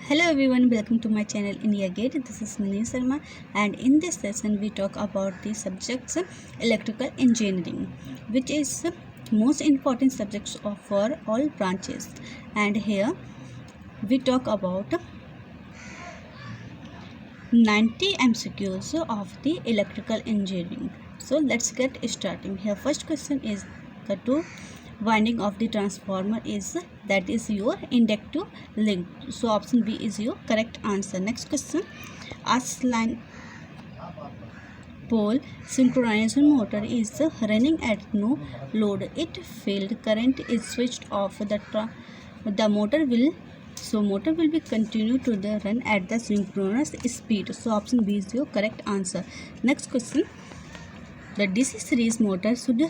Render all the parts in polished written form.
Hello everyone, welcome to my channel India Gate. This is Mani Sharma, and in this session we talk about the subjects electrical engineering, which is most important subjects for all branches. And here we talk about 90 MCQs of the electrical engineering. So let's get starting. Here first question is the two winding of the transformer is that is your inductive link. So option B is your correct answer. Next question, a line pole synchronization motor is running at no load. It field current is switched off. The motor will be continue to the run at the synchronous speed. So option B is your correct answer. Next question, the DC series motor should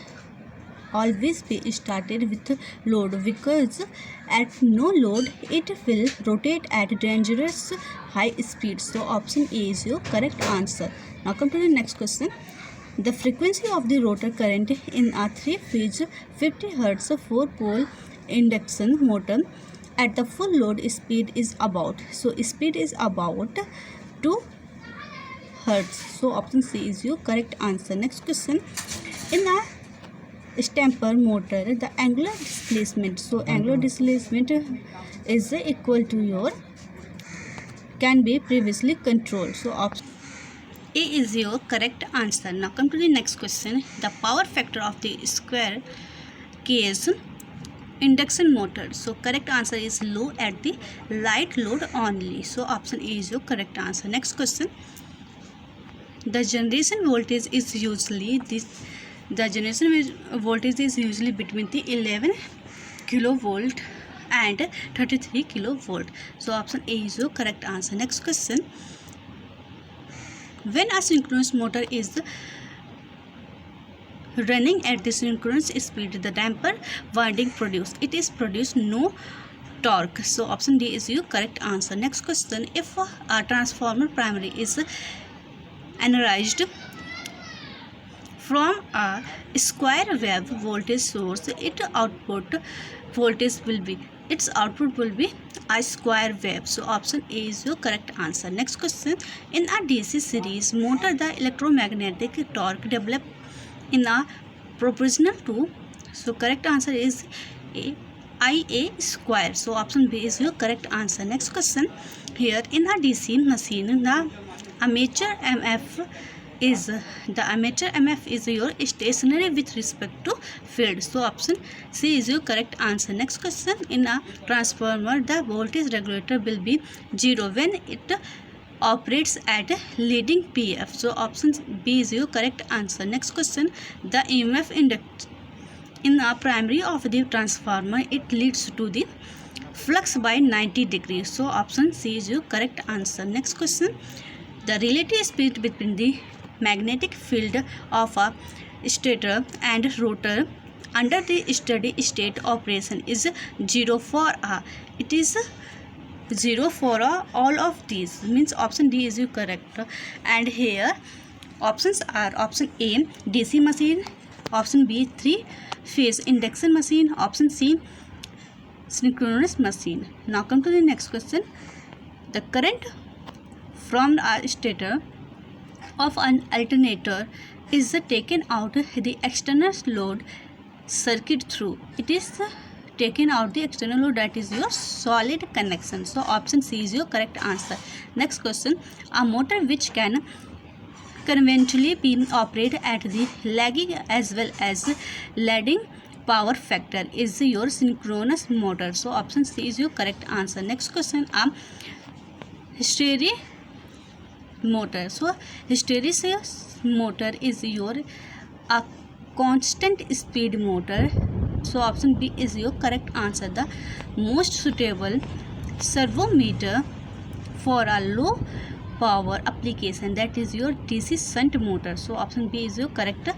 always be started with load because at no load it will rotate at dangerous high speed. So option A is your correct answer. Now come to the next question. The frequency of the rotor current in a 3-phase 50 Hz 4-pole induction motor at the full load speed is about. So speed is about 2 Hz. So option C is your correct answer. Next question. In a stamper motor, the angular displacement, so angular displacement is equal to your can be previously controlled. So option A is your correct answer. Now come to the next question. The power factor of the square case induction motor, so correct answer is low at the light load only. So option A is your correct answer. Next question. The generation voltage is usually between the 11 kilovolt and 33 kilovolt. So option A is your correct answer. Next question. When a synchronous motor is running at the synchronous speed, the damper winding it is produced no torque. So option D is your correct answer. Next question. If a transformer primary is energized from a square wave voltage source, its output will be a square wave. So option A is your correct answer. Next question. In a DC series motor, the electromagnetic torque developed in a proportional to, so correct answer is IA square. So option B is your correct answer. Next question. Here in a DC machine, the armature MF is your stationary with respect to field. So option C is your correct answer. Next question. In a transformer, the voltage regulator will be 0 when it operates at leading PF. So option B is your correct answer. Next question. The EMF induct in a primary of the transformer, it leads to the flux by 90 degrees. So option C is your correct answer. Next question. The relative speed between the magnetic field of a stator and rotor under the steady state operation is 0 for a. It is 0 for all of these, means option D is your correct. And here options are option A DC machine, option B 3-phase induction machine, option C synchronous machine. Now come to the next question. The current from a stator of an alternator is taken out the external load circuit through. It is taken out the external load, that is your solid connection. So option C is your correct answer. Next question. A motor which can conventionally be operated at the lagging as well as leading power factor is your synchronous motor. So option C is your correct answer. Next question. A hysteresis motor, so hysteresis motor is your a constant speed motor. So option B is your correct answer. The most suitable servo motor for a low power application, that is your DC shunt motor. So option B is your correct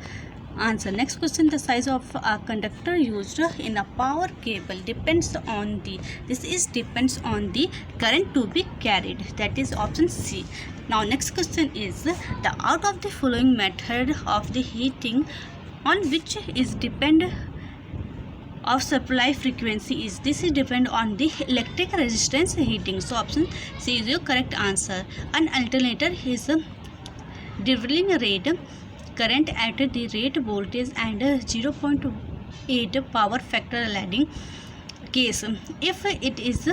answer. Next question. The size of a conductor used in a power cable depends on the current to be carried, that is option C. Now next question is the out of the following method of the heating on which is depend of supply frequency is. This is depend on the electric resistance heating. So option C is your correct answer. An alternator is a deriving rate current at the rate voltage and 0.8 power factor lagging case. If it is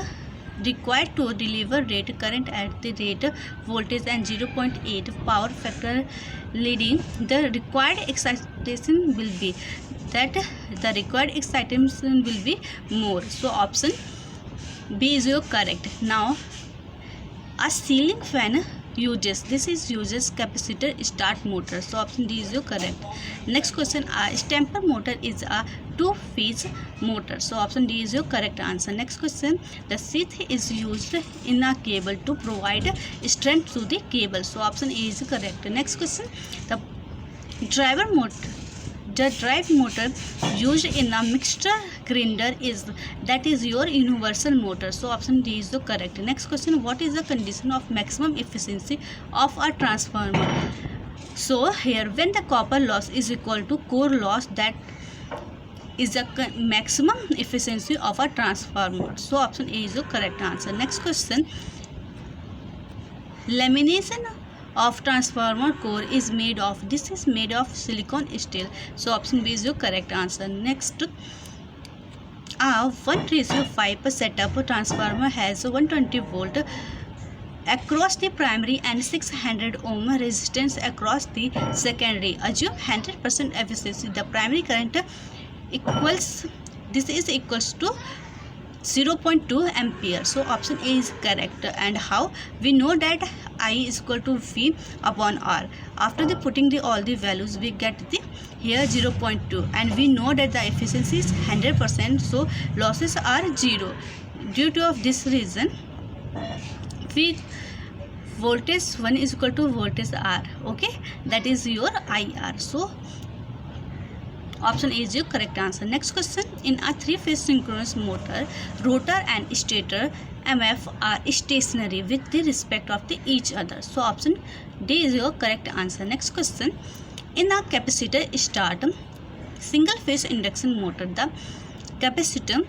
required to deliver rate current at the rate voltage and 0.8 power factor leading, the required excitation will be more. So option B is your correct. Now a ceiling fan uses capacitor start motor. So option D is your correct. Next question, a stamper motor is a two-phase motor. So option D is your correct answer. Next question, the sheath is used in a cable to provide strength to the cable. So option A is correct. Next question, the drive motor used in a mixture grinder is your universal motor. So option D is the correct. Next question, what is the condition of maximum efficiency of a transformer? So here, when the copper loss is equal to core loss, that is the maximum efficiency of a transformer. So option A is the correct answer. Next question, lamination of transformer core is made of. This is made of silicon steel. So option B is your correct answer. Next, a 1:5 setup transformer has 120 volt across the primary and 600 ohm resistance across the secondary. Assume 100% efficiency. The primary current equals to 0.2 ampere. So option A is correct. And how we know that I is equal to V upon R? After the putting all the values, we get the here 0.2, and we know that the efficiency is 100%. So losses are 0. Due to of this reason, voltage 1 is equal to voltage R. Okay, that is your IR. So option A is your correct answer. Next question, in a three-phase synchronous motor, rotor and stator MF are stationary with the respect of each other. So option D is your correct answer. Next question, in a capacitor start single phase induction motor, the capacitor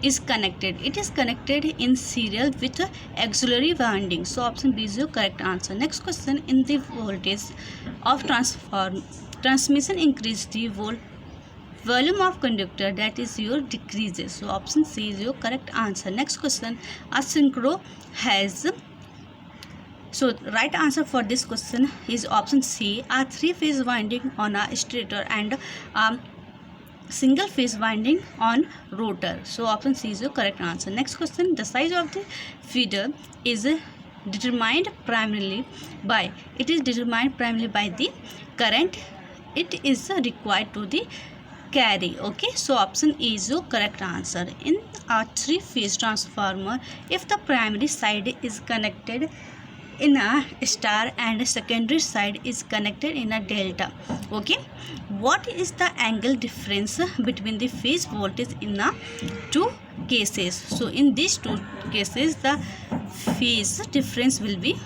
is connected. It is connected in serial with auxiliary winding. So option B is your correct answer. Next question, in the voltage of transmission increase, the volume of conductor, that is your decreases. So option C is your correct answer. Next question, a synchro has. So right answer for this question is option C, a three-phase winding on a stator and single phase winding on rotor. So option C is your correct answer. Next question, the size of the feeder is determined primarily by the current it is required to the carry. Okay, so option A is your correct answer. In a three-phase transformer, if the primary side is connected in a star and secondary side is connected in a delta, okay, what is the angle difference between the phase voltage in a two cases? So in these two cases, the phase difference will be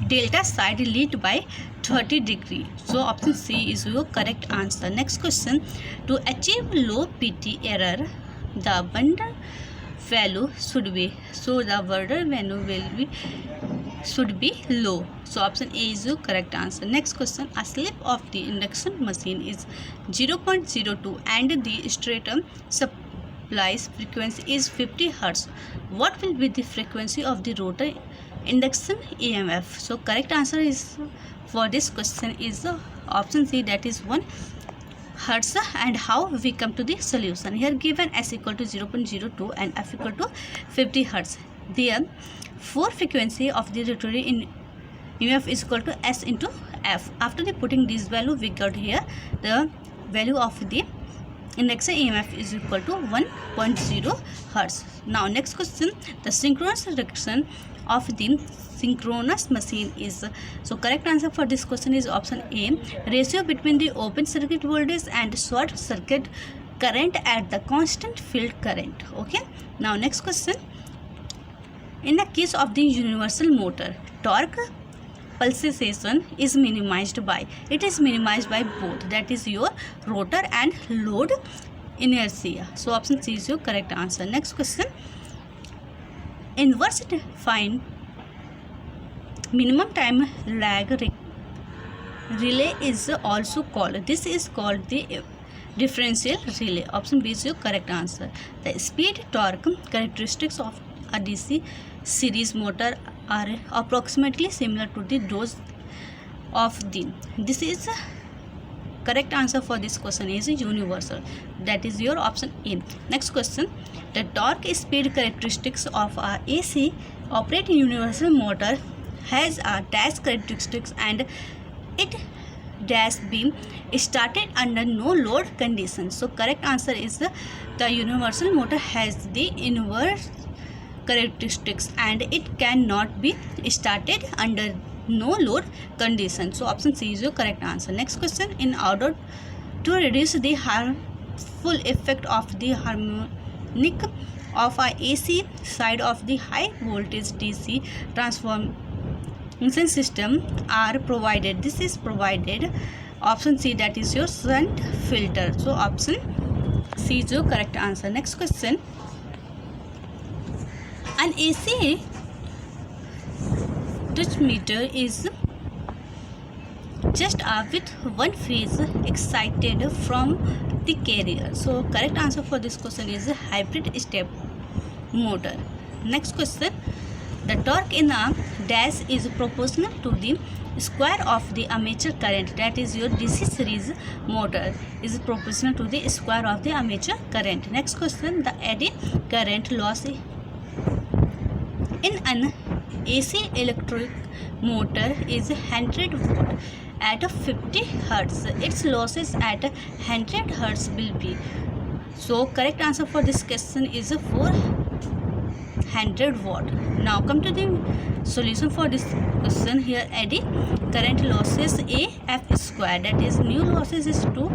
delta side lead by 30 degree. So option C is your correct answer. Next question, to achieve low PT error, the bundle value should be, so the bundle value should be low. So option A is your correct answer. Next question, a slip of the induction machine is 0.02 and the stator supplies frequency is 50 Hz. What will be the frequency of the rotor induction EMF? So correct answer is for this question is option C, that is 1 Hertz. And how we come to the solution? Here given S equal to 0.02 and F equal to 50 Hz. There 4 frequency of the rotary in EMF is equal to S into F. After the putting this value, we got here the value of the induction EMF is equal to 1.0 Hz. Now next question, the synchronous reaction of the synchronous machine is. So correct answer for this question is option A, ratio between the open circuit voltage and short circuit current at the constant field current. Okay, now next question, in the case of the universal motor, torque pulsation is minimized by? It is minimized by both, that is your rotor and load inertia. So option C is your correct answer. Next question, inverse find minimum time lag relay is also called, this is called the differential relay. Option B is your correct answer. The speed torque characteristics of a DC series motor are approximately similar to the those of the, this is correct answer for this question is universal, that is your option A. Next question, the torque speed characteristics of a AC operating universal motor has a dash characteristics and it dash be started under no load condition. So correct answer is the universal motor has the inverse characteristics and it cannot be started under no load condition. So option C is your correct answer. Next question, in order to reduce the harmful effect of the harmonic of a AC side of the high voltage DC transformation system are provided, this is provided option C, that is your shunt filter. So option C is your correct answer. Next question, an AC transmitter is just with one phase excited from the carrier. So correct answer for this question is a hybrid step motor. Next question, the torque in a dash is proportional to the square of the armature current, that is your DC series motor is proportional to the square of the armature current. Next question, the eddy current loss in an AC electric motor is 100 watt at 50 hertz. Its losses at 100 hertz will be. So correct answer for this question is 400 watt. Now come to the solution for this question. Here eddy current losses A F square, that is new losses is 2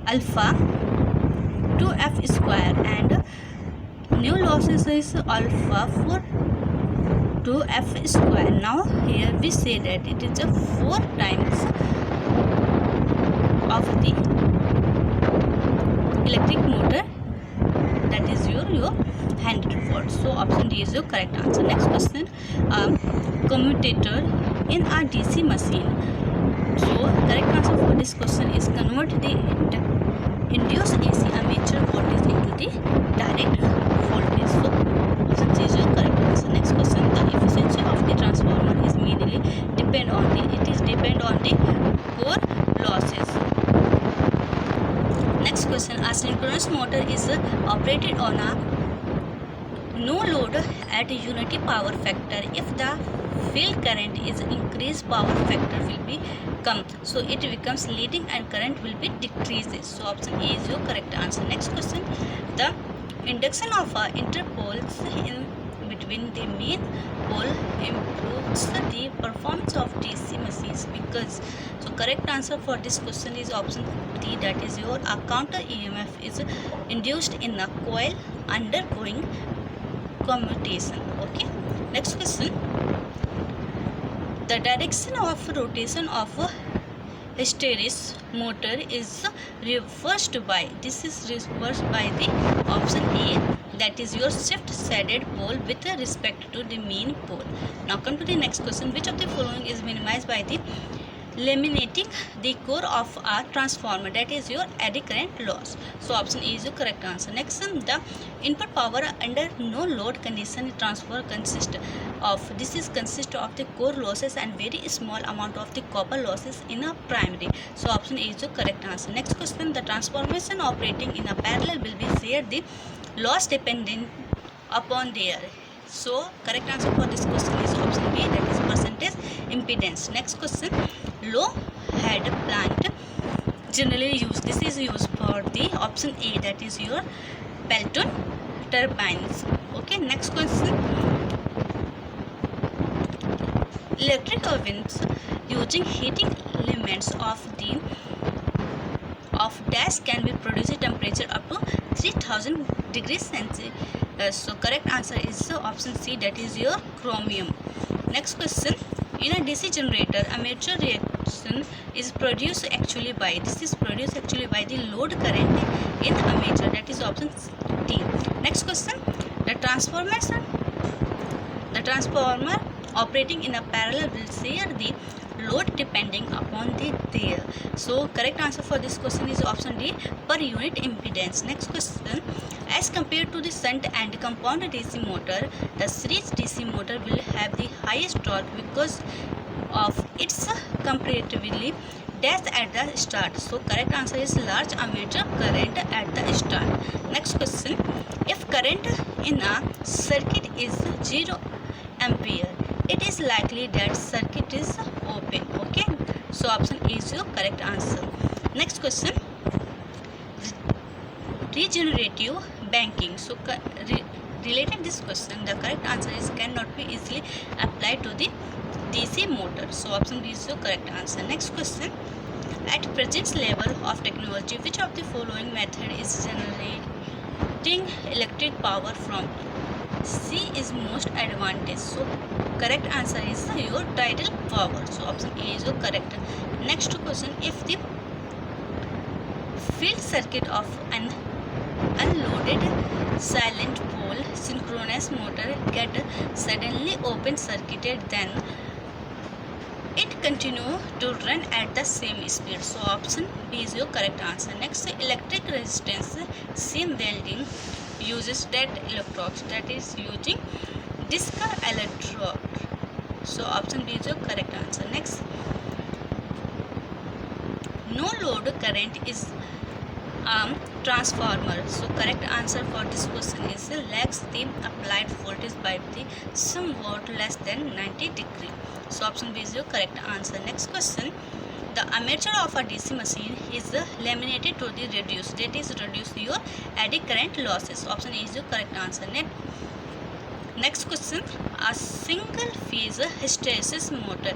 alpha 2 F square and new losses is alpha 4 to F square. Now here we say that it is a 4 times of the electric motor, that is your 100 watt. So option D is your correct answer. Next question, commutator in a DC machine. So correct answer for this question is convert the induced AC armature voltage into the direct voltage. So option C is your correct answer. Next question, the efficiency of the transformer is mainly depend on the core losses. Next question, a synchronous motor is operated on a no load at unity power factor. If the field current is increased, power factor will be come, so it becomes leading and current will be decreases. So option A is your correct answer. Next question, the induction of interpoles in between the main pole improves the performance of DC machines because. So correct answer for this question is option D, that is your counter EMF is induced in a coil undergoing commutation. Okay. Next question, the direction of rotation of a hysteresis motor is reversed by, this is reversed by the option A, that is your shift shaded pole with respect to the main pole. Now come to the next question, which of the following is minimized by the laminating the core of a transformer, that is your eddy current loss. So option A is your correct answer. Next one, the input power under no load condition transformer consist of, this is consist of the core losses and very small amount of the copper losses in a primary. So option A is your correct answer. Next question, the transformation operating in a parallel will be shared the loss dependent upon their. So correct answer for this question is option B, that is percentage impedance. Next question, low head plant generally used, this is used for the option A, that is your Pelton turbines. Okay. Next question, electric ovens using heating elements of dash can be produced at temperature up to 3000 degrees Celsius. So correct answer is option C, that is your chromium. Next question, In a DC generator, armature reaction is produced actually by the load current in the armature, that is option D. Next question, the transformer operating in a parallel will share the load depending upon the their. So correct answer for this question is option D, per unit impedance. Next question, as compared to the shunt and compound DC motor, the series DC motor will have the highest torque because of its comparatively dash at the start. So correct answer is large armature current at the start. Next question, if current in a circuit is 0 ampere, it is likely that circuit is open. Okay, so option A is your correct answer. Next question, regenerative banking. So related this question, the correct answer is cannot be easily applied to the DC motor. So option B is your correct answer. Next question, at present level of technology, which of the following method is generating electric power from? C is most advantage. So correct answer is your tidal power. So option A is your correct. Next question, if the field circuit of an unloaded silent pole synchronous motor get suddenly open circuited, then it continue to run at the same speed. So option B is your correct answer. Next, electric resistance seam welding uses dead electrodes, that is using disc electrode. So option B is your correct answer. Next, no load current is transformer. So correct answer for this question is lags the applied voltage by the somewhat less than 90 degree. So option B is your correct answer. Next question, the armature of a DC machine is laminated to the reduce, that is reduce your eddy current losses. Option A is your correct answer. Next question, a single phase hysteresis motor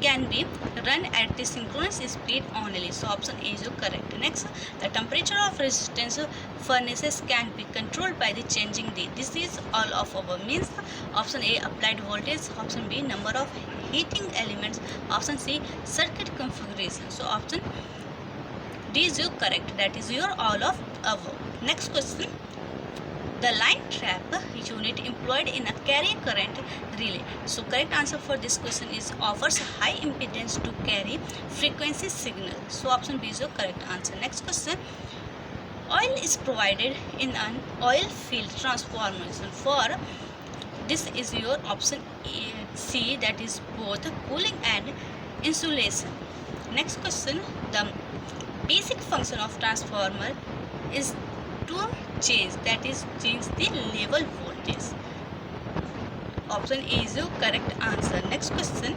can be run at the synchronous speed only. So option A is your correct. Next, the temperature of resistance furnaces can be controlled by the changing the, this is all of our means. Option A, applied voltage. Option B, number of heating elements. Option C, circuit configuration. So option D is your correct, that is your all of above. Next question, the line trap unit employed in a carrier current relay. So correct answer for this question is offers high impedance to carry frequency signal. So option B is your correct answer. Next question, oil is provided in an oil field transformation for, this is your option C, that is both cooling and insulation. Next question, the basic function of transformer is to change, that is change the level voltage. Option A is your correct answer. Next question,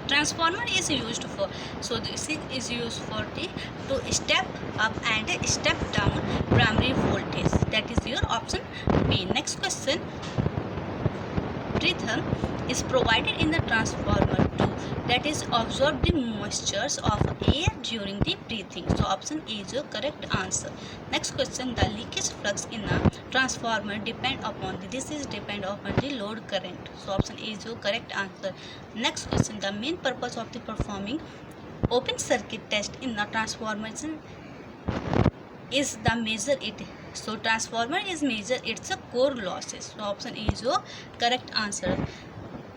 transformer is used for, so this is used for the to step up and step down primary voltage, that is your option B. Next question, breath is provided in the transformer to, that is absorb the moistures of air during the breathing. So option A is your correct answer. Next question, the leakage flux in a transformer depend upon the, this is depend upon the load current. So option A is your correct answer. Next question, the main purpose of the performing open circuit test in the transformation is the measure it. So transformer is measure its core losses. So option A is your correct answer.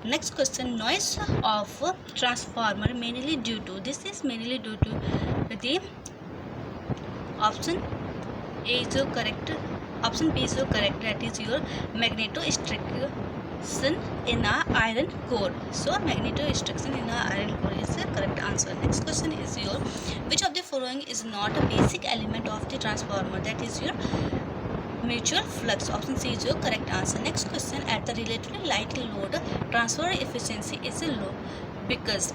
Next question, noise of transformer mainly due to, this is mainly due to the, option A is your correct, option B is your correct, that is your magnetostriction in a iron core. So magnetostriction in a iron core is the correct answer. Next question is your, which of the following is not a basic element of the transformer, that is your mutual flux. Option C is your correct answer. Next question, at the relatively light load, transfer efficiency is low because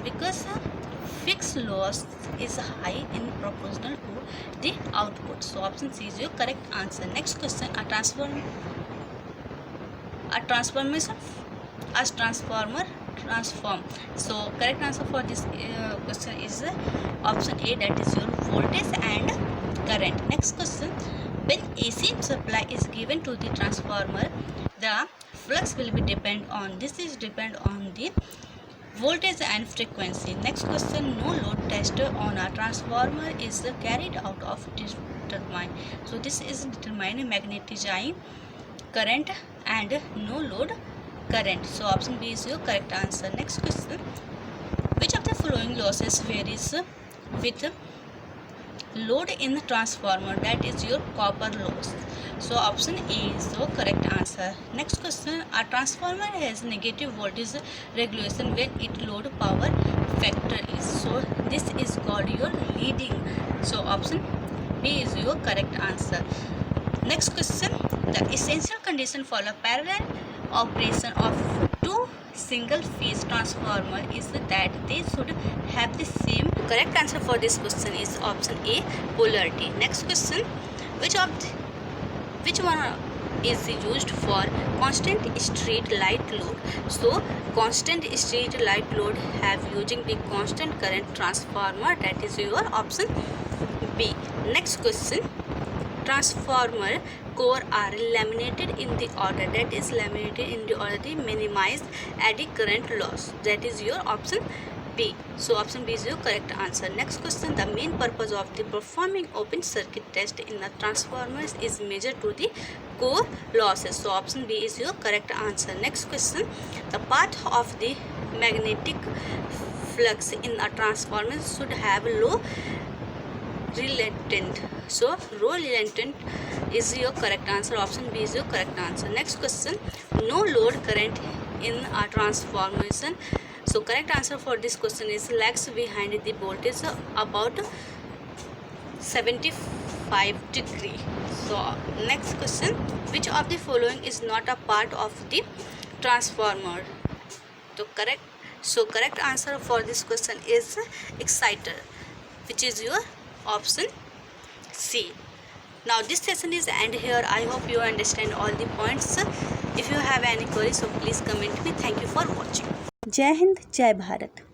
fixed loss is high in proportional to the output. So option C is your correct answer. Next question, a transformer transform. So correct answer for this question is option A, that is your voltage and current. Next question, when AC supply is given to the transformer, the flux will be depend on, this is depend on the voltage and frequency. Next question, no load test on a transformer is carried out of determine. So this is determine magnetizing current and no load current. So option B is your correct answer. Next question, which of the following losses varies with load in the transformer? That is your copper loss. So option A is the correct answer. Next question, a transformer has negative voltage regulation when its load power factor is, so this is called your leading. So option B is your correct answer. Next question, the essential condition for a parallel operation of two single phase transformer is that they should have the same. Correct answer for this question is option A, polarity. Next question, which one is used for constant street light load? So constant street light load have using the constant current transformer, that is your option B. Next question, transformer core are laminated in the order, that is laminated in the order to minimize eddy current loss, that is your option B. So option B is your correct answer. Next question, the main purpose of the performing open circuit test in the transformers is measured to the core losses. So option B is your correct answer. Next question, the path of the magnetic flux in a transformer should have low reluctant. So low reluctant is your correct answer. Option B is your correct answer. Next question, no load current in a transformation. So correct answer for this question is lags behind the voltage about 75 degree. So next question, which of the following is not a part of the transformer? So correct answer for this question is exciter, which is your option C. Now this session is end here. I hope you understand all the points. If you have any queries, so please comment me. Thank you for watching. Jai Hind, Jai Bharat.